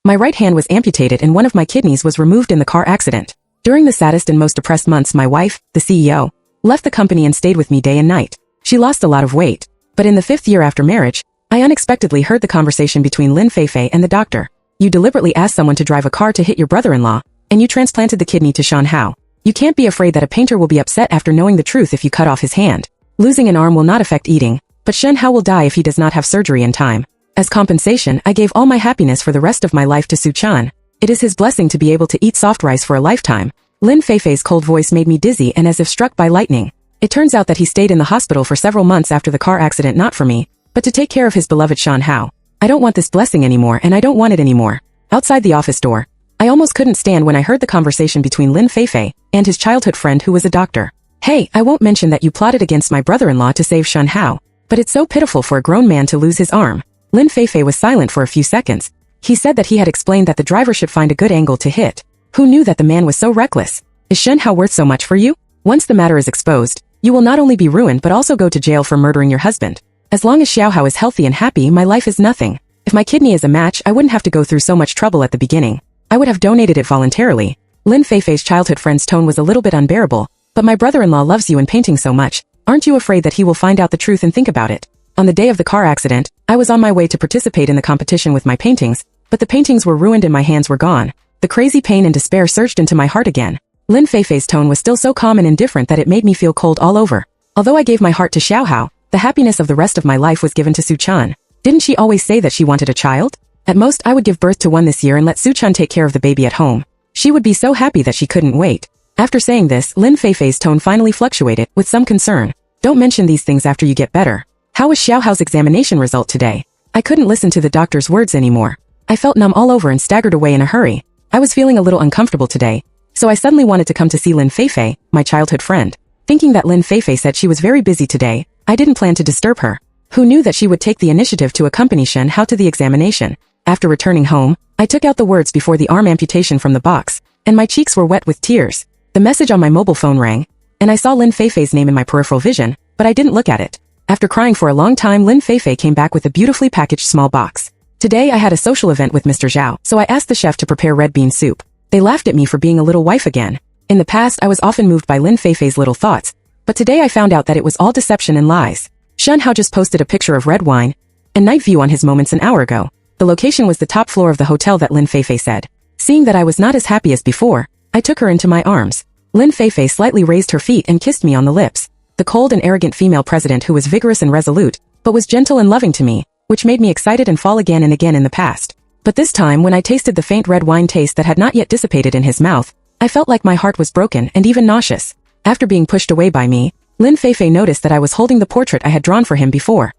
My right hand was amputated and one of my kidneys was removed in the car accident. During the saddest and most depressed months, my wife, the CEO, left the company and stayed with me day and night. She lost a lot of weight. But in the 5th year after marriage, I unexpectedly heard the conversation between Lin Feifei and the doctor. You deliberately asked someone to drive a car to hit your brother-in-law, and you transplanted the kidney to Shan Hao. You can't be afraid that a painter will be upset after knowing the truth if you cut off his hand. Losing an arm will not affect eating, but Shan Hao will die if he does not have surgery in time. As compensation, I gave all my happiness for the rest of my life to Su Chan. It is his blessing to be able to eat soft rice for a lifetime. Lin Feifei's cold voice made me dizzy and as if struck by lightning. It turns out that he stayed in the hospital for several months after the car accident, not for me, but to take care of his beloved Shan Hao. I don't want this blessing anymore and I don't want it anymore. Outside the office door, I almost couldn't stand when I heard the conversation between Lin Feifei and his childhood friend who was a doctor. Hey, I won't mention that you plotted against my brother-in-law to save Shan Hao, but it's so pitiful for a grown man to lose his arm. Lin Feifei was silent for a few seconds. He said that he had explained that the driver should find a good angle to hit. Who knew that the man was so reckless? Is Shan Hao worth so much for you? Once the matter is exposed, you will not only be ruined but also go to jail for murdering your husband. As long as Xiao Hao is healthy and happy, my life is nothing. If my kidney is a match, I wouldn't have to go through so much trouble at the beginning. I would have donated it voluntarily. Lin Feifei's childhood friend's tone was a little bit unbearable. But my brother-in-law loves you in painting so much. Aren't you afraid that he will find out the truth and think about it? On the day of the car accident, I was on my way to participate in the competition with my paintings, but the paintings were ruined and my hands were gone. The crazy pain and despair surged into my heart again. Lin Feifei's tone was still so calm and indifferent that it made me feel cold all over. Although I gave my heart to Xiao Hao, the happiness of the rest of my life was given to Su Chan. Didn't she always say that she wanted a child? At most, I would give birth to one this year and let Su Chan take care of the baby at home. She would be so happy that she couldn't wait. After saying this, Lin Feifei's tone finally fluctuated, with some concern. Don't mention these things after you get better. How was Xiao Hao's examination result today? I couldn't listen to the doctor's words anymore. I felt numb all over and staggered away in a hurry. I was feeling a little uncomfortable today, so I suddenly wanted to come to see Lin Feifei, my childhood friend. Thinking that Lin Feifei said she was very busy today, I didn't plan to disturb her. Who knew that she would take the initiative to accompany Shan Hao to the examination? After returning home, I took out the words before the arm amputation from the box, and my cheeks were wet with tears. The message on my mobile phone rang, and I saw Lin Feifei's name in my peripheral vision, but I didn't look at it. After crying for a long time, Lin Feifei came back with a beautifully packaged small box. Today I had a social event with Mr. Zhao, so I asked the chef to prepare red bean soup. They laughed at me for being a little wife again. In the past, I was often moved by Lin Feifei's little thoughts, but today I found out that it was all deception and lies. Shan Hao just posted a picture of red wine and night view on his moments an hour ago. The location was the top floor of the hotel that Lin Feifei said. Seeing that I was not as happy as before, I took her into my arms. Lin Feifei slightly raised her feet and kissed me on the lips. The cold and arrogant female president who was vigorous and resolute, but was gentle and loving to me, which made me excited and fall again and again in the past. But this time when I tasted the faint red wine taste that had not yet dissipated in his mouth, I felt like my heart was broken and even nauseous. After being pushed away by me, Lin Feifei noticed that I was holding the portrait I had drawn for him before.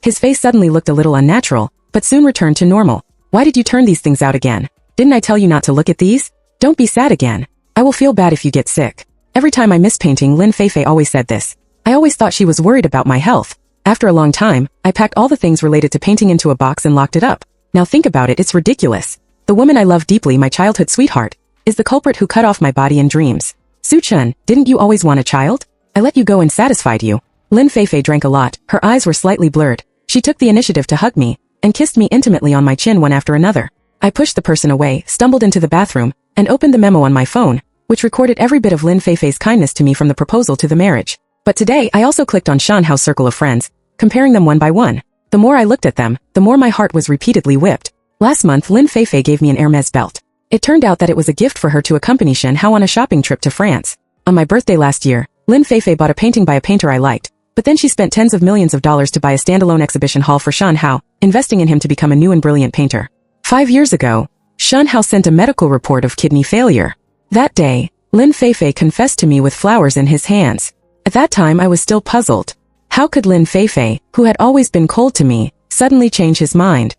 His face suddenly looked a little unnatural, but soon returned to normal. Why did you turn these things out again? Didn't I tell you not to look at these? Don't be sad again. I will feel bad if you get sick. Every time I miss painting, Lin Feifei always said this. I always thought she was worried about my health. After a long time, I packed all the things related to painting into a box and locked it up. Now think about it, it's ridiculous. The woman I love deeply, my childhood sweetheart, is the culprit who cut off my body and dreams. Su Chan, didn't you always want a child? I let you go and satisfied you. Lin Feifei drank a lot, her eyes were slightly blurred. She took the initiative to hug me, and kissed me intimately on my chin one after another. I pushed the person away, stumbled into the bathroom, and opened the memo on my phone, which recorded every bit of Lin Feifei's kindness to me from the proposal to the marriage. But today I also clicked on Shan Hao's circle of friends, comparing them one by one. The more I looked at them, the more my heart was repeatedly whipped. Last month Lin Feifei gave me an Hermes belt. It turned out that it was a gift for her to accompany Shan Hao on a shopping trip to France. On my birthday last year, Lin Feifei bought a painting by a painter I liked, but then she spent tens of millions of dollars to buy a standalone exhibition hall for Shan Hao, investing in him to become a new and brilliant painter. 5 years ago, Shan Hao sent a medical report of kidney failure. That day, Lin Feifei confessed to me with flowers in his hands. At that time I was still puzzled. How could Lin Feifei, who had always been cold to me, suddenly change his mind?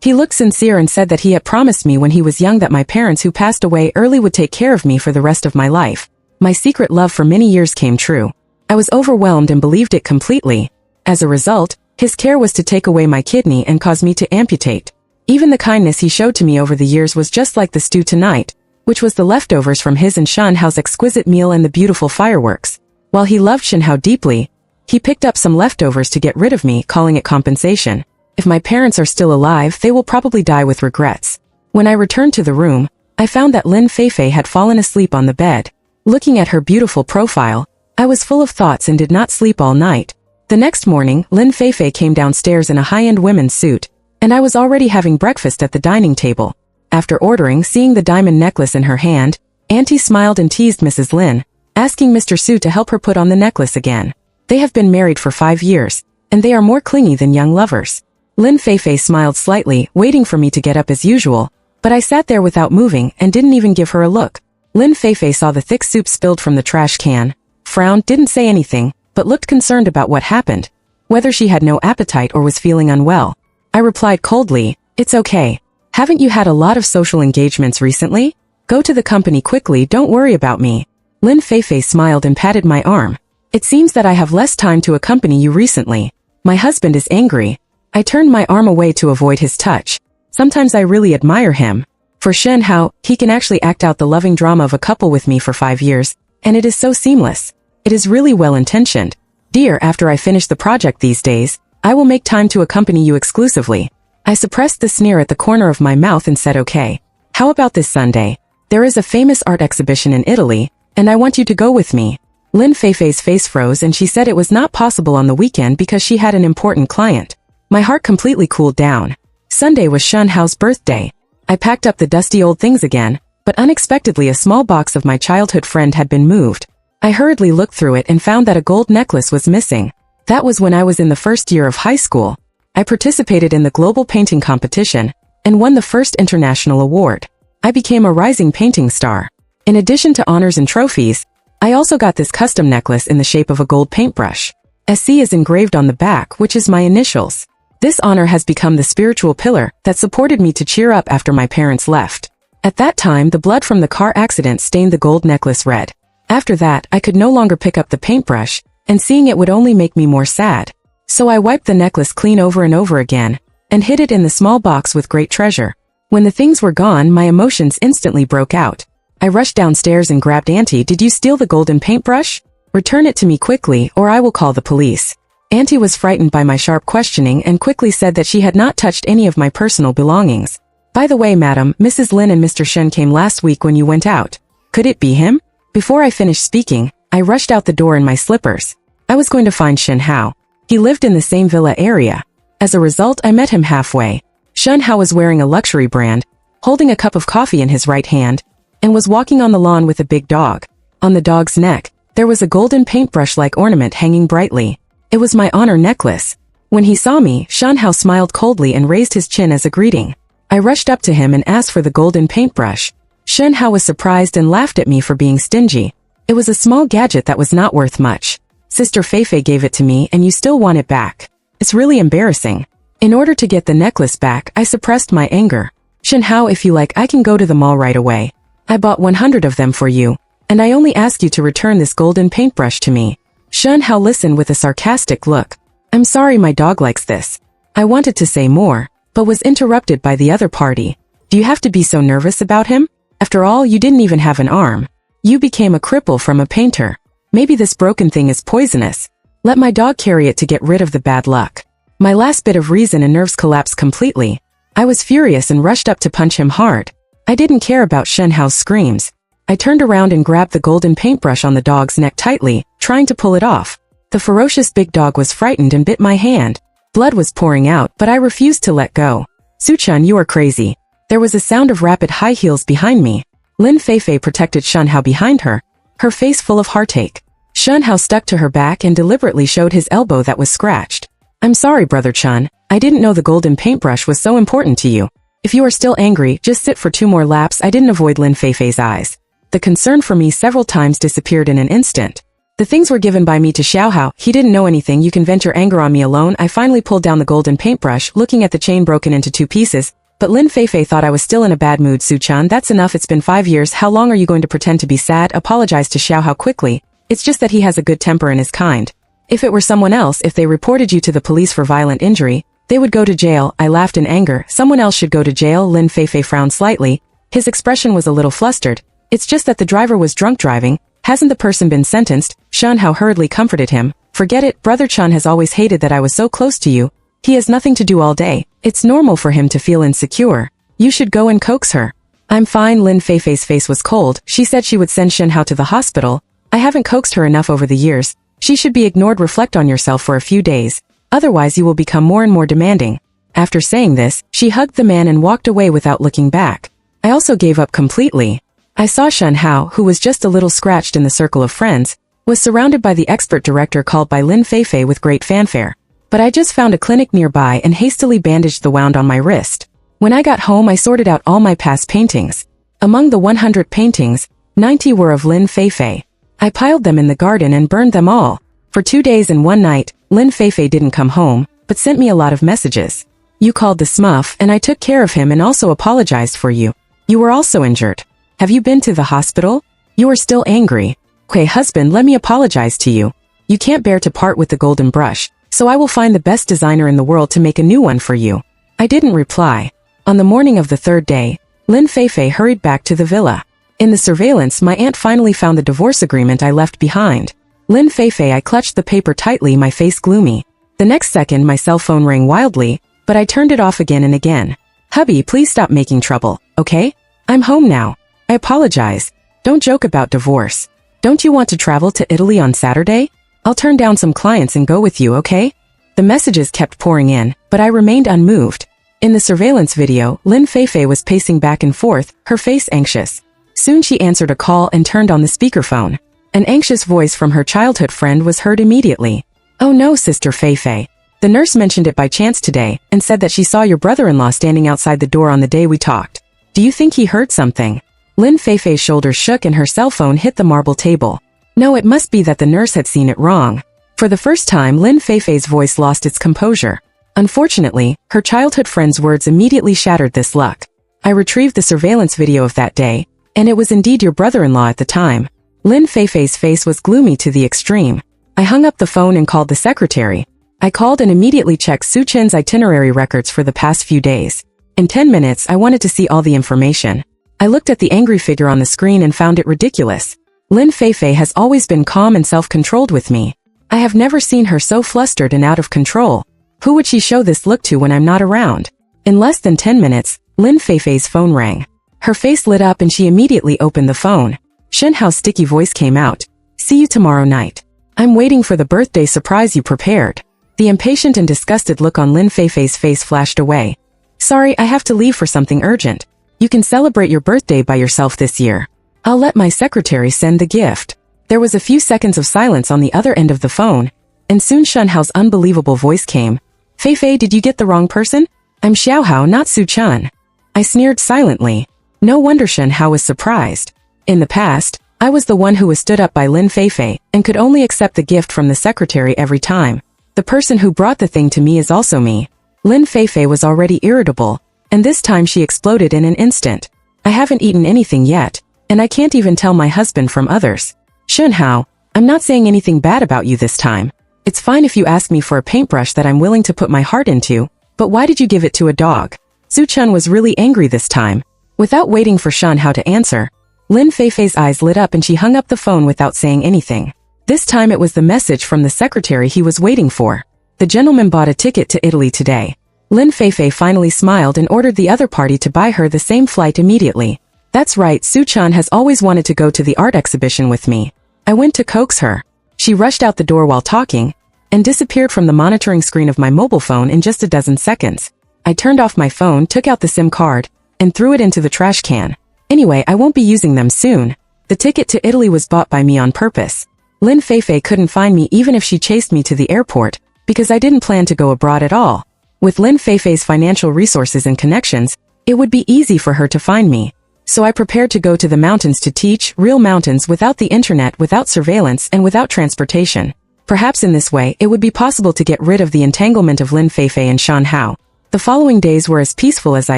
He looked sincere and said that he had promised me when he was young that my parents who passed away early would take care of me for the rest of my life. My secret love for many years came true. I was overwhelmed and believed it completely. As a result, his care was to take away my kidney and cause me to amputate. Even the kindness he showed to me over the years was just like the stew tonight, which was the leftovers from his and Shan Hao's exquisite meal and the beautiful fireworks. While he loved Shan Hao deeply, he picked up some leftovers to get rid of me, calling it compensation. If my parents are still alive, they will probably die with regrets. When I returned to the room, I found that Lin Feifei had fallen asleep on the bed. Looking at her beautiful profile, I was full of thoughts and did not sleep all night. The next morning, Lin Feifei came downstairs in a high-end women's suit, and I was already having breakfast at the dining table. After ordering, seeing the diamond necklace in her hand, Auntie smiled and teased Mrs. Lin, asking Mr. Su to help her put on the necklace again. They have been married for 5 years, and they are more clingy than young lovers. Lin Feifei smiled slightly, waiting for me to get up as usual, but I sat there without moving and didn't even give her a look. Lin Feifei saw the thick soup spilled from the trash can, frowned, didn't say anything, but looked concerned about what happened, whether she had no appetite or was feeling unwell. I replied coldly, "It's okay. Haven't you had a lot of social engagements recently? Go to the company quickly, don't worry about me." Lin Feifei smiled and patted my arm. "It seems that I have less time to accompany you recently. My husband is angry." I turned my arm away to avoid his touch. Sometimes I really admire him. For Shen Hao, he can actually act out the loving drama of a couple with me for 5 years, and it is so seamless. It is really well-intentioned. Dear, after I finish the project these days, I will make time to accompany you exclusively. I suppressed the sneer at the corner of my mouth and said okay. How about this Sunday? There is a famous art exhibition in Italy, and I want you to go with me. Lin Feifei's face froze and she said it was not possible on the weekend because she had an important client. My heart completely cooled down. Sunday was Shen Hao's birthday. I packed up the dusty old things again, but unexpectedly a small box of my childhood friend had been moved. I hurriedly looked through it and found that a gold necklace was missing. That was when I was in the first year of high school. I participated in the global painting competition and won the first international award. I became a rising painting star. In addition to honors and trophies, I also got this custom necklace in the shape of a gold paintbrush. SC is engraved on the back, which is my initials. This honor has become the spiritual pillar that supported me to cheer up after my parents left. At that time, the blood from the car accident stained the gold necklace red. After that, I could no longer pick up the paintbrush, and seeing it would only make me more sad. So I wiped the necklace clean over and over again, and hid it in the small box with great treasure. When the things were gone, my emotions instantly broke out. I rushed downstairs and grabbed Auntie. "Did you steal the golden paintbrush? Return it to me quickly, or I will call the police." Auntie was frightened by my sharp questioning and quickly said that she had not touched any of my personal belongings. "By the way, madam, Mrs. Lin and Mr. Shen came last week when you went out. Could it be him?" Before I finished speaking, I rushed out the door in my slippers. I was going to find Shen Hao. He lived in the same villa area. As a result, I met him halfway. Shen Hao was wearing a luxury brand, holding a cup of coffee in his right hand, and was walking on the lawn with a big dog. On the dog's neck, there was a golden paintbrush-like ornament hanging brightly. It was my honor necklace. When he saw me, Shen Hao smiled coldly and raised his chin as a greeting. I rushed up to him and asked for the golden paintbrush. Shen Hao was surprised and laughed at me for being stingy. It was a small gadget that was not worth much. "Sister Feifei gave it to me and you still want it back. It's really embarrassing." In order to get the necklace back, I suppressed my anger. "Shen Hao, if you like, I can go to the mall right away. I bought 100 of them for you, and I only ask you to return this golden paintbrush to me." Shen Hao listened with a sarcastic look. "I'm sorry my dog likes this." I wanted to say more, but was interrupted by the other party. "Do you have to be so nervous about him? After all, you didn't even have an arm. You became a cripple from a painter. Maybe this broken thing is poisonous. Let my dog carry it to get rid of the bad luck." My last bit of reason and nerves collapsed completely. I was furious and rushed up to punch him hard. I didn't care about Shen Hao's screams. I turned around and grabbed the golden paintbrush on the dog's neck tightly, trying to pull it off. The ferocious big dog was frightened and bit my hand. Blood was pouring out, but I refused to let go. "Suchun, you are crazy." There was a sound of rapid high heels behind me. Lin Feifei protected Shen Hao behind her, her face full of heartache. Shen Hao stuck to her back and deliberately showed his elbow that was scratched. "I'm sorry, Brother Chun. I didn't know the golden paintbrush was so important to you. If you are still angry, just sit for 2 more laps." I didn't avoid Lin Feifei's eyes. The concern for me several times disappeared in an instant. "The things were given by me to Xiao Hao. He didn't know anything. You can vent your anger on me alone." I finally pulled down the golden paintbrush, looking at the chain broken into 2 pieces. But Lin Feifei thought I was still in a bad mood. "Suchun, that's enough. It's been 5 years. How long are you going to pretend to be sad?" Apologized to Xiao Hao quickly. "It's just that he has a good temper and is kind. If it were someone else, if they reported you to the police for violent injury, they would go to jail." I laughed in anger. "Someone else should go to jail." Lin Feifei frowned slightly. His expression was a little flustered. "It's just that the driver was drunk driving. Hasn't the person been sentenced?" Shen Hao hurriedly comforted him. "Forget it. Brother Chun has always hated that I was so close to you. He has nothing to do all day. It's normal for him to feel insecure. You should go and coax her. I'm fine. Lin Feifei's face was cold. She said she would send Shenhao to the hospital. I haven't coaxed her enough over the years. She should be ignored. Reflect on yourself for a few days. Otherwise you will become more and more demanding. After saying this, she hugged the man and walked away without looking back. I also gave up completely. I saw Shenhao, who was just a little scratched in the circle of friends, was surrounded by the expert director called by Lin Feifei with great fanfare. But I just found a clinic nearby and hastily bandaged the wound on my wrist. When I got home I sorted out all my past paintings. Among the 100 paintings, 90 were of Lin Feifei. I piled them in the garden and burned them all. For 2 days and 1 night, Lin Feifei didn't come home, but sent me a lot of messages. You called the smurf and I took care of him and also apologized for you. You were also injured. Have you been to the hospital? You are still angry. Okay, husband, let me apologize to you. You can't bear to part with the golden brush, so I will find the best designer in the world to make a new one for you. I didn't reply. On the morning of the 3rd day, Lin Feifei hurried back to the villa. In the surveillance, my aunt finally found the divorce agreement I left behind. Lin Feifei, I clutched the paper tightly, my face gloomy. The next second my cell phone rang wildly, but I turned it off again and again. Hubby, please stop making trouble, okay? I'm home now. I apologize. Don't joke about divorce. Don't you want to travel to Italy on Saturday? I'll turn down some clients and go with you, okay? The messages kept pouring in, but I remained unmoved. In the surveillance video, Lin Feifei was pacing back and forth, her face anxious. Soon she answered a call and turned on the speakerphone. An anxious voice from her childhood friend was heard immediately. Oh no, Sister Feifei. The nurse mentioned it by chance today and said that she saw your brother-in-law standing outside the door on the day we talked. Do you think he heard something? Lin Feifei's shoulders shook and her cell phone hit the marble table. No, it must be that the nurse had seen it wrong. For the first time, Lin Feifei's voice lost its composure. Unfortunately, her childhood friend's words immediately shattered this luck. I retrieved the surveillance video of that day, and it was indeed your brother-in-law at the time. Lin Feifei's face was gloomy to the extreme. I hung up the phone and called the secretary. I called and immediately checked Su Chen's itinerary records for the past few days. In 10 minutes, I wanted to see all the information. I looked at the angry figure on the screen and found it ridiculous. Lin Feifei has always been calm and self-controlled with me. I have never seen her so flustered and out of control. Who would she show this look to when I'm not around? In less than 10 minutes, Lin Feifei's phone rang. Her face lit up and she immediately opened the phone. Shenhao's sticky voice came out. See you tomorrow night. I'm waiting for the birthday surprise you prepared. The impatient and disgusted look on Lin Feifei's face flashed away. Sorry, I have to leave for something urgent. You can celebrate your birthday by yourself this year. I'll let my secretary send the gift. There was a few seconds of silence on the other end of the phone, and soon Shenhao's unbelievable voice came. Feifei, did you get the wrong person? I'm Xiaohao, not Su Chen. I sneered silently. No wonder Shenhao was surprised. In the past, I was the one who was stood up by Lin Feifei and could only accept the gift from the secretary every time. The person who brought the thing to me is also me. Lin Feifei was already irritable, and this time she exploded in an instant. I haven't eaten anything yet, and I can't even tell my husband from others. Shenhao, I'm not saying anything bad about you this time. It's fine if you ask me for a paintbrush that I'm willing to put my heart into, but why did you give it to a dog? Su Chen was really angry this time. Without waiting for Shenhao to answer, Lin Feifei's eyes lit up and she hung up the phone without saying anything. This time it was the message from the secretary he was waiting for. The gentleman bought a ticket to Italy today. Lin Feifei finally smiled and ordered the other party to buy her the same flight immediately. That's right, Su Chen has always wanted to go to the art exhibition with me. I went to coax her. She rushed out the door while talking, and disappeared from the monitoring screen of my mobile phone in just a dozen seconds. I turned off my phone, took out the SIM card, and threw it into the trash can. Anyway, I won't be using them soon. The ticket to Italy was bought by me on purpose. Lin Feifei couldn't find me even if she chased me to the airport, because I didn't plan to go abroad at all. With Lin Feifei's financial resources and connections, it would be easy for her to find me. So I prepared to go to the mountains to teach, real mountains without the internet, without surveillance, and without transportation. Perhaps in this way, it would be possible to get rid of the entanglement of Lin Feifei and Shenhao. The following days were as peaceful as I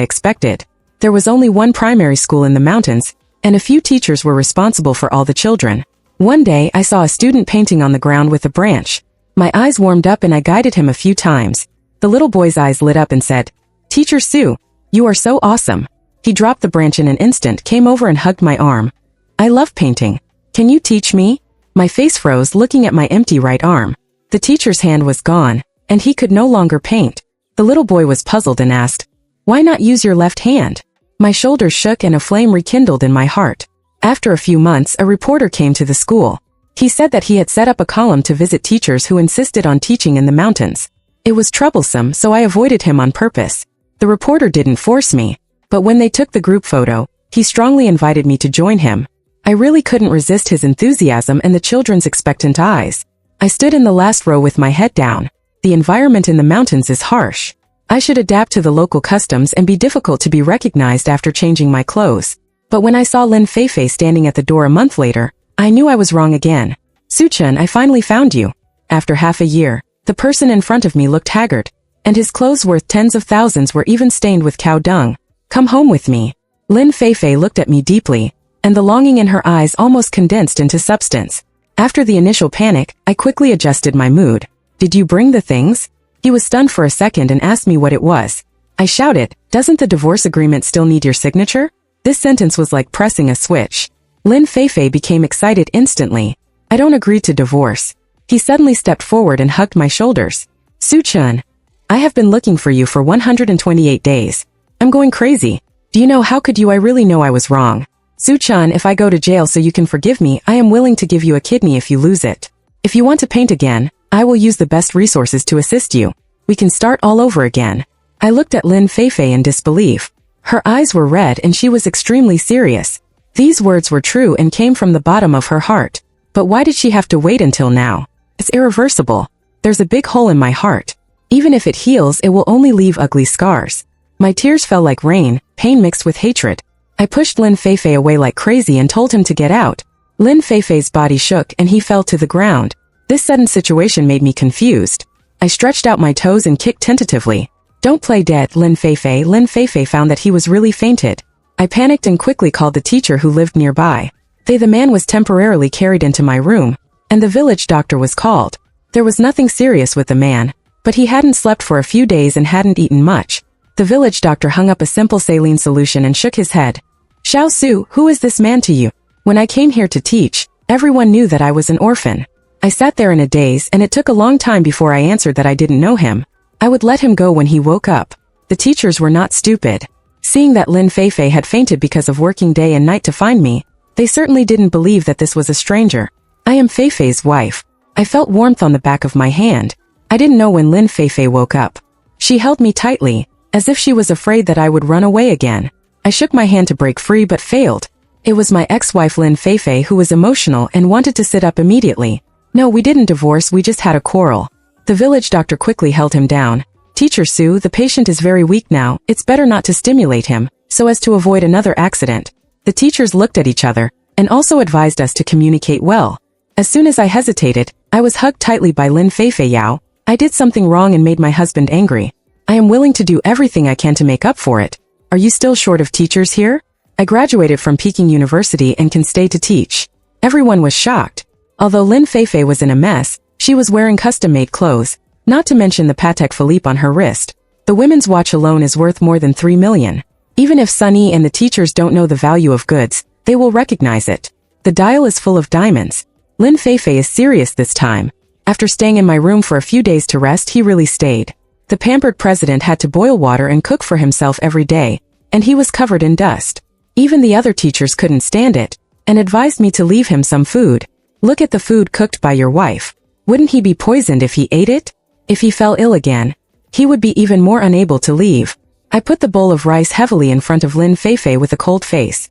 expected. There was only one primary school in the mountains, and a few teachers were responsible for all the children. One day, I saw a student painting on the ground with a branch. My eyes warmed up and I guided him a few times. The little boy's eyes lit up and said, "Teacher Su, you are so awesome." He dropped the branch in an instant, came over and hugged my arm. "I love painting. Can you teach me?" My face froze looking at my empty right arm. The teacher's hand was gone, and he could no longer paint. The little boy was puzzled and asked, "Why not use your left hand?" My shoulders shook and a flame rekindled in my heart. After a few months, a reporter came to the school. He said that he had set up a column to visit teachers who insisted on teaching in the mountains. It was troublesome, so I avoided him on purpose. The reporter didn't force me, but when they took the group photo, he strongly invited me to join him. I really couldn't resist his enthusiasm and the children's expectant eyes. I stood in the last row with my head down. The environment in the mountains is harsh. I should adapt to the local customs and be difficult to be recognized after changing my clothes. But when I saw Lin Feifei standing at the door a month later, I knew I was wrong again. Suchun, I finally found you. After half a year, the person in front of me looked haggard, and his clothes worth tens of thousands were even stained with cow dung. Come home with me. Lin Feifei looked at me deeply, and the longing in her eyes almost condensed into substance. After the initial panic, I quickly adjusted my mood. Did you bring the things? He was stunned for a second and asked me what it was. I shouted, doesn't the divorce agreement still need your signature? This sentence was like pressing a switch. Lin Feifei became excited instantly. I don't agree to divorce. He suddenly stepped forward and hugged my shoulders. Suchun, I have been looking for you for 128 days. I'm going crazy. Do you know how could you? I really know I was wrong. Suchun, if I go to jail so you can forgive me, I am willing to give you a kidney if you lose it. If you want to paint again, I will use the best resources to assist you. We can start all over again. I looked at Lin Feifei in disbelief. Her eyes were red and she was extremely serious. These words were true and came from the bottom of her heart. But why did she have to wait until now? It's irreversible. There's a big hole in my heart. Even if it heals, it will only leave ugly scars. My tears fell like rain, pain mixed with hatred. I pushed Lin Feifei away like crazy and told him to get out. Lin Feifei's body shook and he fell to the ground. This sudden situation made me confused. I stretched out my toes and kicked tentatively. Don't play dead, Lin Feifei. Lin Feifei found that he was really fainted. I panicked and quickly called the teacher who lived nearby. The man was temporarily carried into my room, and the village doctor was called. There was nothing serious with the man, but he hadn't slept for a few days and hadn't eaten much. The village doctor hung up a simple saline solution and shook his head. Xiao Su, who is this man to you? When I came here to teach, everyone knew that I was an orphan. I sat there in a daze and it took a long time before I answered that I didn't know him. I would let him go when he woke up. The teachers were not stupid. Seeing that Lin Feifei had fainted because of working day and night to find me, they certainly didn't believe that this was a stranger. I am Feifei's wife. I felt warmth on the back of my hand. I didn't know when Lin Feifei woke up. She held me tightly, as if she was afraid that I would run away again. I shook my hand to break free but failed. It was my ex-wife Lin Feifei who was emotional and wanted to sit up immediately. No, we didn't divorce, we just had a quarrel. The village doctor quickly held him down. Teacher Su, the patient is very weak now, it's better not to stimulate him, so as to avoid another accident. The teachers looked at each other, and also advised us to communicate well. As soon as I hesitated, I was hugged tightly by Lin Feifei. Yao, I did something wrong and made my husband angry. I am willing to do everything I can to make up for it. Are you still short of teachers here? I graduated from Peking University and can stay to teach. Everyone was shocked. Although Lin Feifei was in a mess, she was wearing custom-made clothes, not to mention the Patek Philippe on her wrist. The women's watch alone is worth more than 3 million. Even if Sunny and the teachers don't know the value of goods, they will recognize it. The dial is full of diamonds. Lin Feifei is serious this time. After staying in my room for a few days to rest, he really stayed. The pampered president had to boil water and cook for himself every day, and he was covered in dust. Even the other teachers couldn't stand it, and advised me to leave him some food. Look at the food cooked by your wife. Wouldn't he be poisoned if he ate it? If he fell ill again, he would be even more unable to leave. I put the bowl of rice heavily in front of Lin Feifei with a cold face.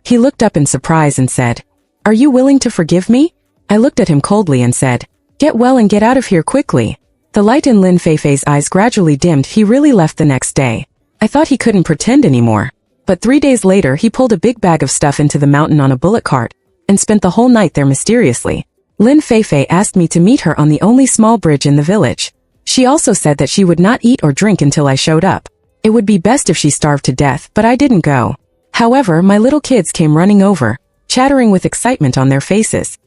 He looked up in surprise and said, "Are you willing to forgive me?" I looked at him coldly and said, "Get well and get out of here quickly." The light in Lin Feifei's eyes gradually dimmed. He really left the next day. I thought he couldn't pretend anymore. But 3 days later he pulled a big bag of stuff into the mountain on a bullock cart, and spent the whole night there mysteriously. Lin Feifei asked me to meet her on the only small bridge in the village. She also said that she would not eat or drink until I showed up. It would be best if she starved to death, but I didn't go. However, my little kids came running over, chattering with excitement on their faces.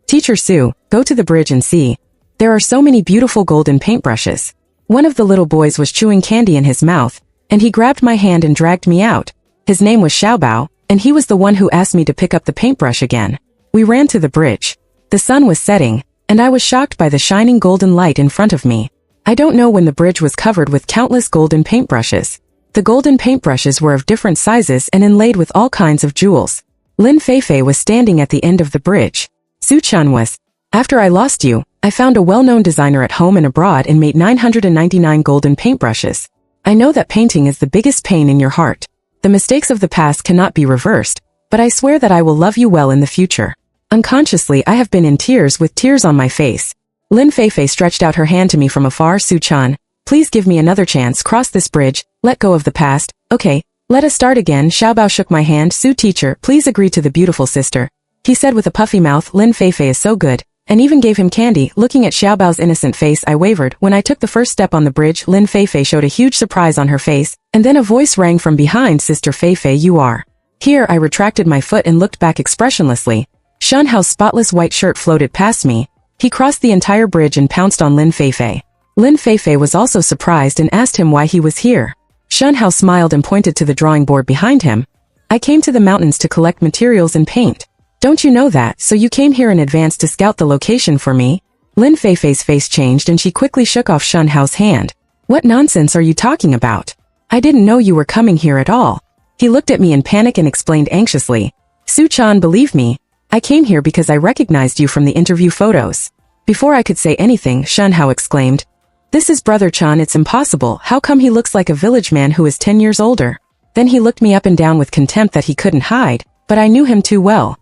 Teacher Su, go to the bridge and see. There are so many beautiful golden paintbrushes. One of the little boys was chewing candy in his mouth, and he grabbed my hand and dragged me out. His name was Xiaobao, and he was the one who asked me to pick up the paintbrush again. We ran to the bridge. The sun was setting, and I was shocked by the shining golden light in front of me. I don't know when the bridge was covered with countless golden paintbrushes. The golden paintbrushes were of different sizes and inlaid with all kinds of jewels. Lin Feifei was standing at the end of the bridge. Su-chan was. After I lost you, I found a well-known designer at home and abroad and made 999 golden paintbrushes. I know that painting is the biggest pain in your heart. The mistakes of the past cannot be reversed, but I swear that I will love you well in the future. Unconsciously, I have been in tears with tears on my face. Lin Feifei stretched out her hand to me from afar. Su-chan, please give me another chance. Cross this bridge, let go of the past. Okay, let us start again. Xiaobao shook my hand. Su teacher, please agree to the beautiful sister. He said with a puffy mouth. Lin Feifei is so good, and even gave him candy. Looking at Xiaobao's innocent face, I wavered. When I took the first step on the bridge, Lin Feifei showed a huge surprise on her face, and then a voice rang from behind. Sister Feifei, you are here. I retracted my foot and looked back expressionlessly. Shen Hao's spotless white shirt floated past me. He crossed the entire bridge and pounced on Lin Feifei. Lin Feifei was also surprised and asked him why he was here. Shen Hao smiled and pointed to the drawing board behind him. I came to the mountains to collect materials and paint. Don't you know that, so you came here in advance to scout the location for me? Lin Feifei's face changed and she quickly shook off Shen Hao's hand. What nonsense are you talking about? I didn't know you were coming here at all. He looked at me in panic and explained anxiously. Su-chan, believe me. I came here because I recognized you from the interview photos. Before I could say anything, Shen Hao exclaimed. This is Brother Chan. It's impossible. How come he looks like a village man who is 10 years older? Then he looked me up and down with contempt that he couldn't hide, but I knew him too well.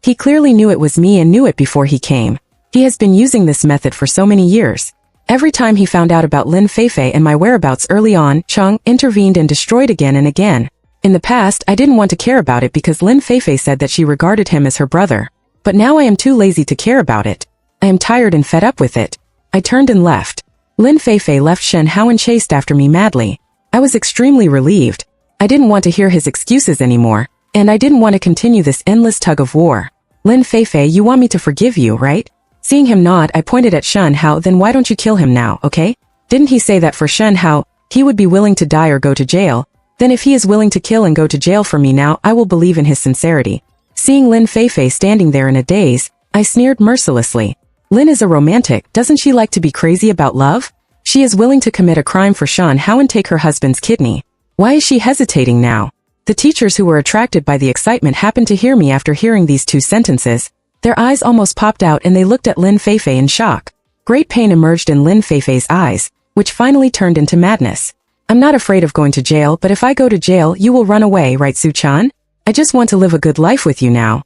He clearly knew it was me and knew it before he came. He has been using this method for so many years. Every time he found out about Lin Feifei and my whereabouts early on, Chung intervened and destroyed again and again. In the past, I didn't want to care about it because Lin Feifei said that she regarded him as her brother. But now I am too lazy to care about it. I am tired and fed up with it. I turned and left. Lin Feifei left Shen Hao and chased after me madly. I was extremely relieved. I didn't want to hear his excuses anymore, and I didn't want to continue this endless tug of war. Lin Feifei, you want me to forgive you, right? Seeing him nod, I pointed at Shen Hao. Then why don't you kill him now, okay? Didn't he say that for Shen Hao, he would be willing to die or go to jail? Then if he is willing to kill and go to jail for me now, I will believe in his sincerity. Seeing Lin Feifei standing there in a daze, I sneered mercilessly. Lin is a romantic. Doesn't she like to be crazy about love? She is willing to commit a crime for Shen Hao and take her husband's kidney. Why is she hesitating now? The teachers who were attracted by the excitement happened to hear me after hearing these two sentences. Their eyes almost popped out and they looked at Lin Feifei in shock. Great pain emerged in Lin Feifei's eyes, which finally turned into madness. I'm not afraid of going to jail, but if I go to jail, you will run away, right, Su-chan? I just want to live a good life with you now.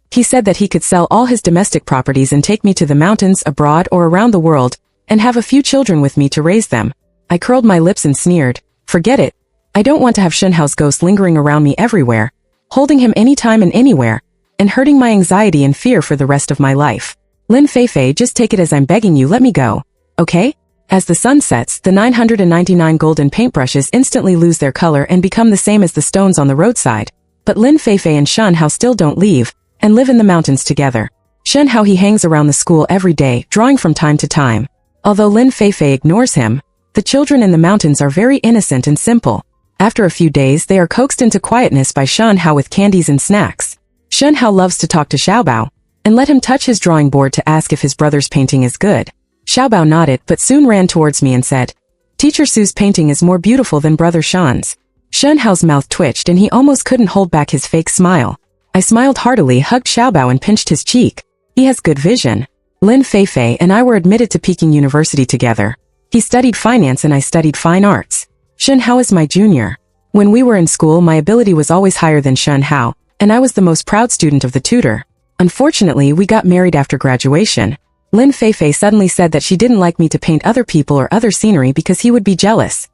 He said that he could sell all his domestic properties and take me to the mountains, abroad or around the world, and have a few children with me to raise them. I curled my lips and sneered. Forget it. I don't want to have Shen Hao's ghost lingering around me everywhere, holding him anytime and anywhere, and hurting my anxiety and fear for the rest of my life. Lin Feifei, just take it as I'm begging you, let me go. Okay? As the sun sets, the 999 golden paintbrushes instantly lose their color and become the same as the stones on the roadside. But Lin Feifei and Shen Hao still don't leave, and live in the mountains together. Shen Hao, he hangs around the school every day, drawing from time to time. Although Lin Feifei ignores him, the children in the mountains are very innocent and simple. After a few days, they are coaxed into quietness by Shen Hao with candies and snacks. Shen Hao loves to talk to Xiaobao, and let him touch his drawing board to ask if his brother's painting is good. Xiaobao nodded but soon ran towards me and said, Teacher Su's painting is more beautiful than Brother Shen's. Shen Hao's mouth twitched and he almost couldn't hold back his fake smile. I smiled heartily, hugged Xiaobao and pinched his cheek. He has good vision. Lin Feifei and I were admitted to Peking University together. He studied finance and I studied fine arts. Shen Hao is my junior. When we were in school, my ability was always higher than Shen Hao, and I was the most proud student of the tutor. Unfortunately, we got married after graduation. Lin Feifei suddenly said that she didn't like me to paint other people or other scenery because he would be jealous.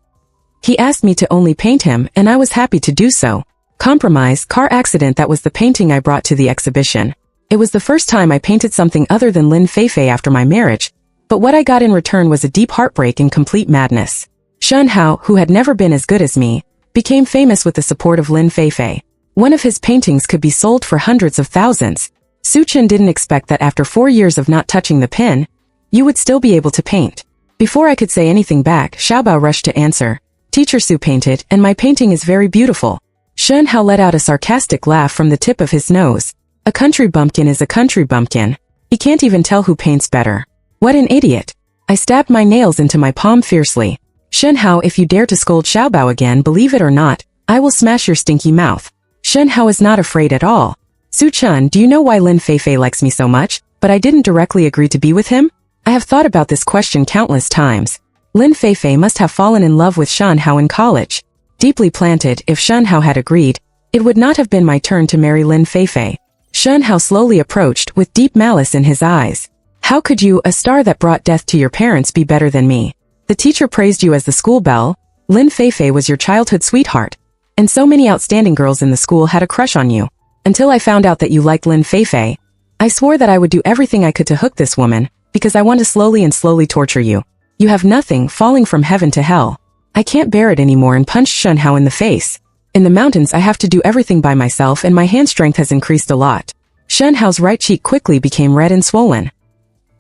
He asked me to only paint him, and I was happy to do so. Compromise, car accident, that was the painting I brought to the exhibition. It was the first time I painted something other than Lin Feifei after my marriage, but what I got in return was a deep heartbreak and complete madness. Shen Hao, who had never been as good as me, became famous with the support of Lin Feifei. One of his paintings could be sold for hundreds of thousands. Su-chan didn't expect that after 4 years of not touching the pen, you would still be able to paint. Before I could say anything back, Xiaobao rushed to answer. Teacher Su painted, and my painting is very beautiful. Shen Hao let out a sarcastic laugh from the tip of his nose. A country bumpkin is a country bumpkin. He can't even tell who paints better. What an idiot. I stabbed my nails into my palm fiercely. Shen Hao, if you dare to scold Xiaobao again, believe it or not, I will smash your stinky mouth. Shen Hao is not afraid at all. Su Chun, do you know why Lin Feifei likes me so much, but I didn't directly agree to be with him? I have thought about this question countless times. Lin Feifei must have fallen in love with Shen Hao in college. Deeply planted, if Shen Hao had agreed, it would not have been my turn to marry Lin Feifei. Shen Hao slowly approached, with deep malice in his eyes. How could you, a star that brought death to your parents, be better than me? The teacher praised you as the school belle. Lin Feifei was your childhood sweetheart. And so many outstanding girls in the school had a crush on you. Until I found out that you liked Lin Feifei, I swore that I would do everything I could to hook this woman, because I want to slowly torture you. You have nothing, falling from heaven to hell. I can't bear it anymore, and punched Shen Hao in the face. In the mountains I have to do everything by myself, and my hand strength has increased a lot. Shen Hao's right cheek quickly became red and swollen.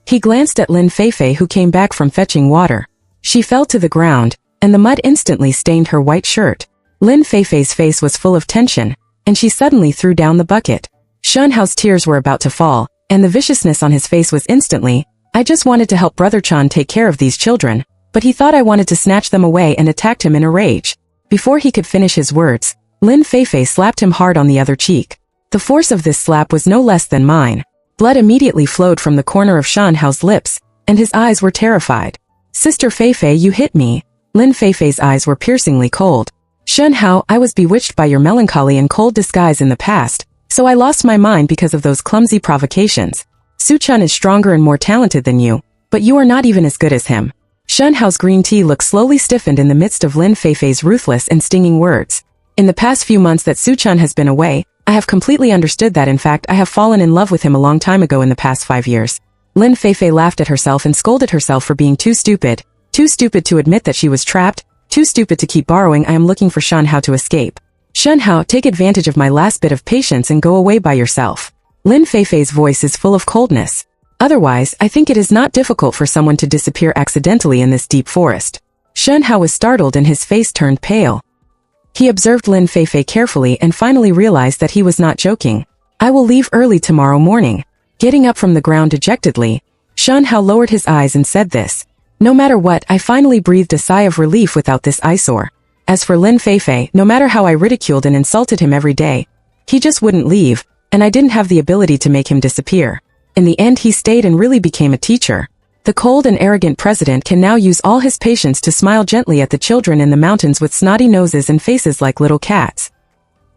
He glanced at Lin Feifei, who came back from fetching water. She fell to the ground, and the mud instantly stained her white shirt. Lin Feifei's face was full of tension, and she suddenly threw down the bucket. Shen Hao's tears were about to fall, and the viciousness on his face was instantly, I just wanted to help Brother Chan take care of these children, but he thought I wanted to snatch them away and attacked him in a rage. Before he could finish his words, Lin Feifei slapped him hard on the other cheek. The force of this slap was no less than mine. Blood immediately flowed from the corner of Shen Hao's lips, and his eyes were terrified. Sister Feifei, you hit me. Lin Feifei's eyes were piercingly cold. Shen Hao, I was bewitched by your melancholy and cold disguise in the past, so I lost my mind because of those clumsy provocations. Su Chun is stronger and more talented than you, but you are not even as good as him. Shen Hao's green tea look slowly stiffened in the midst of Lin Feifei's ruthless and stinging words. In the past few months that Su Chun has been away, I have completely understood that. In fact, I have fallen in love with him a long time ago in the past 5 years. Lin Feifei laughed at herself and scolded herself for being too stupid to admit that she was trapped, too stupid to keep borrowing. I am looking for Shen Hao to escape. Shen Hao, take advantage of my last bit of patience and go away by yourself. Lin Feifei's voice is full of coldness. Otherwise, I think it is not difficult for someone to disappear accidentally in this deep forest. Shen Hao was startled and his face turned pale. He observed Lin Feifei carefully and finally realized that he was not joking. I will leave early tomorrow morning. Getting up from the ground dejectedly, Shen Hao lowered his eyes and said this. No matter what, I finally breathed a sigh of relief without this eyesore. As for Lin Feifei, no matter how I ridiculed and insulted him every day, he just wouldn't leave, and I didn't have the ability to make him disappear. In the end, he stayed and really became a teacher. The cold and arrogant president can now use all his patience to smile gently at the children in the mountains with snotty noses and faces like little cats.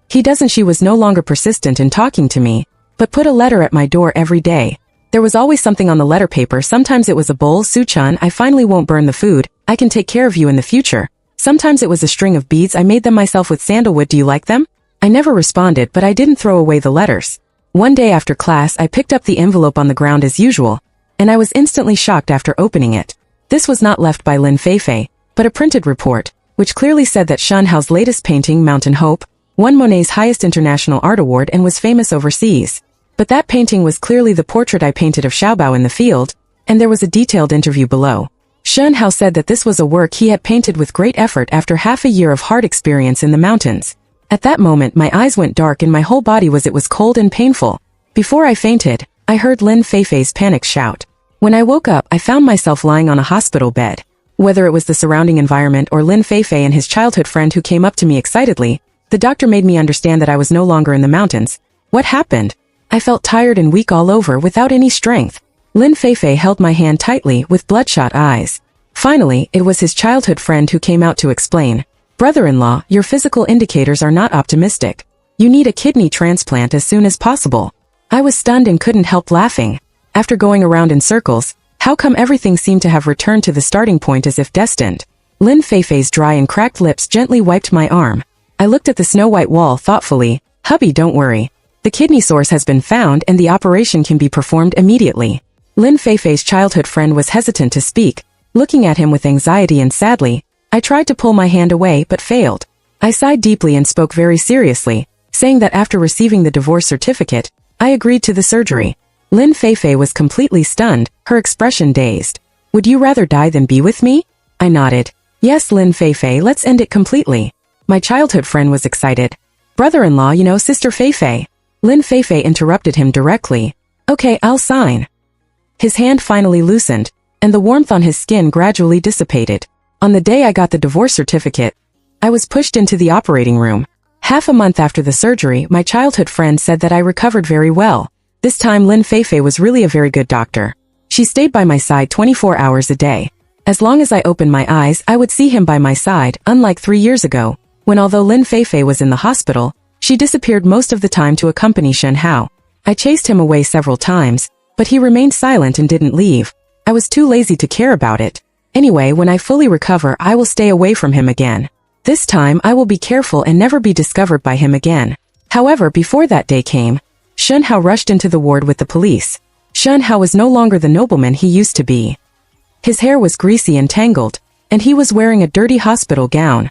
He doesn't. She was no longer persistent in talking to me, but put a letter at my door every day. There was always something on the letter paper. Sometimes it was a bowl. Su Chun, I finally won't burn the food. I can take care of you in the future. Sometimes it was a string of beads. I made them myself with sandalwood. Do you like them? I never responded, but I didn't throw away the letters. One day after class, I picked up the envelope on the ground as usual, and I was instantly shocked after opening it. This was not left by Lin Feifei, but a printed report, which clearly said that Shen Hao's latest painting, Mountain Hope, won Monet's highest international art award and was famous overseas. But that painting was clearly the portrait I painted of Xiaobao in the field, and there was a detailed interview below. Shen Hao said that this was a work he had painted with great effort after half a year of hard experience in the mountains. At that moment my eyes went dark and my whole body was cold and painful. Before I fainted, I heard Lin Feifei's panic shout. When I woke up, I found myself lying on a hospital bed. Whether it was the surrounding environment or Lin Feifei and his childhood friend who came up to me excitedly, the doctor made me understand that I was no longer in the mountains. What happened? I felt tired and weak all over without any strength. Lin Feifei held my hand tightly with bloodshot eyes. Finally, it was his childhood friend who came out to explain. Brother-in-law, your physical indicators are not optimistic. You need a kidney transplant as soon as possible. I was stunned and couldn't help laughing. After going around in circles, how come everything seemed to have returned to the starting point as if destined? Lin Feifei's dry and cracked lips gently wiped my arm. I looked at the snow-white wall thoughtfully. Hubby, don't worry. The kidney source has been found and the operation can be performed immediately. Lin Feifei's childhood friend was hesitant to speak, looking at him with anxiety and sadly. I tried to pull my hand away but failed. I sighed deeply and spoke very seriously, saying that after receiving the divorce certificate, I agreed to the surgery. Lin Feifei was completely stunned, her expression dazed. Would you rather die than be with me? I nodded. Yes, Lin Feifei, let's end it completely. My childhood friend was excited. Brother-in-law, you know, Sister Feifei. Lin Feifei interrupted him directly. Okay, I'll sign. His hand finally loosened, and the warmth on his skin gradually dissipated. On the day I got the divorce certificate, I was pushed into the operating room. Half a month after the surgery, my childhood friend said that I recovered very well. This time Lin Feifei was really a very good doctor. She stayed by my side 24 hours a day. As long as I opened my eyes, I would see him by my side, unlike 3 years ago, when although Lin Feifei was in the hospital, she disappeared most of the time to accompany Shen Hao. I chased him away several times, but he remained silent and didn't leave. I was too lazy to care about it. Anyway, when I fully recover, I will stay away from him again. This time, I will be careful and never be discovered by him again. However, before that day came, Shen Hao rushed into the ward with the police. Shen Hao was no longer the nobleman he used to be. His hair was greasy and tangled, and he was wearing a dirty hospital gown.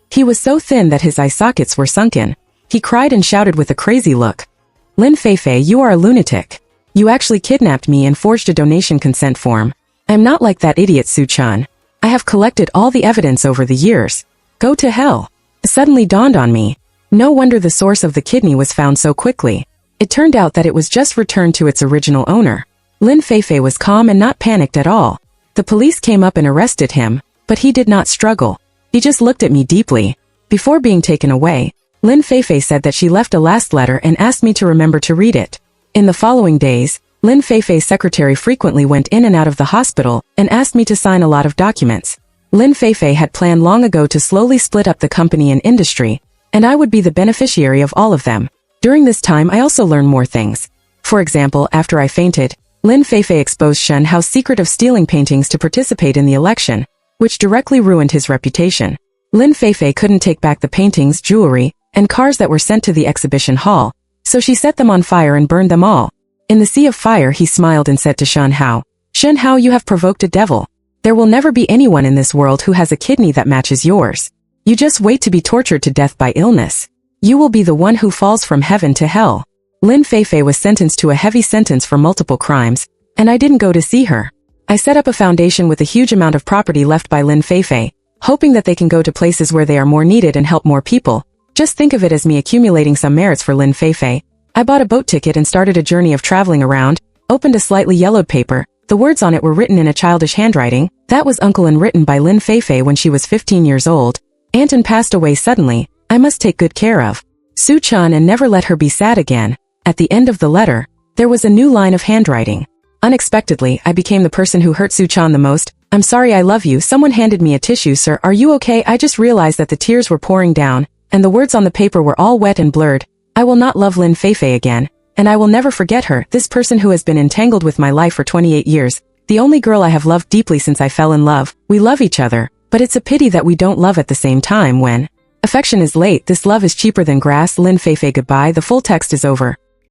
He was so thin that his eye sockets were sunken. He cried and shouted with a crazy look. Lin Feifei, you are a lunatic. You actually kidnapped me and forged a donation consent form. I'm not like that idiot Su Chun. I have collected all the evidence over the years. Go to hell. It suddenly dawned on me. No wonder the source of the kidney was found so quickly. It turned out that it was just returned to its original owner. Lin Feifei was calm and not panicked at all. The police came up and arrested him, but he did not struggle. He just looked at me deeply. Before being taken away, Lin Feifei said that she left a last letter and asked me to remember to read it. In the following days, Lin Feifei's secretary frequently went in and out of the hospital and asked me to sign a lot of documents. Lin Feifei had planned long ago to slowly split up the company and industry, and I would be the beneficiary of all of them. During this time, I also learned more things. For example, after I fainted, Lin Feifei exposed Shen Hao's secret of stealing paintings to participate in the election, which directly ruined his reputation. Lin Feifei couldn't take back the paintings, jewelry, and cars that were sent to the exhibition hall, so she set them on fire and burned them all. In the sea of fire, he smiled and said to Shen Hao, "Shen Hao, you have provoked a devil. There will never be anyone in this world who has a kidney that matches yours. You just wait to be tortured to death by illness. You will be the one who falls from heaven to hell." Lin Feifei was sentenced to a heavy sentence for multiple crimes, and I didn't go to see her. I set up a foundation with a huge amount of property left by Lin Feifei, hoping that they can go to places where they are more needed and help more people. Just think of it as me accumulating some merits for Lin Feifei. I bought a boat ticket and started a journey of traveling around, opened a slightly yellowed paper. The words on it were written in a childish handwriting. That was Uncle and written by Lin Feifei when she was 15 years old. Anton passed away suddenly. I must take good care of Su Chun and never let her be sad again. At the end of the letter, there was a new line of handwriting. Unexpectedly, I became the person who hurt Su Chun the most. "I'm sorry, I love you." Someone handed me a tissue. "Sir, are you okay?" I just realized that the tears were pouring down, and the words on the paper were all wet and blurred. I will not love Lin Feifei again, and I will never forget her, this person who has been entangled with my life for 28 years. The only girl I have loved deeply since I fell in love. We love each other, but it's a pity that we don't love at the same time when affection is late. This love is cheaper than grass. Lin Feifei, goodbye. The full text is over.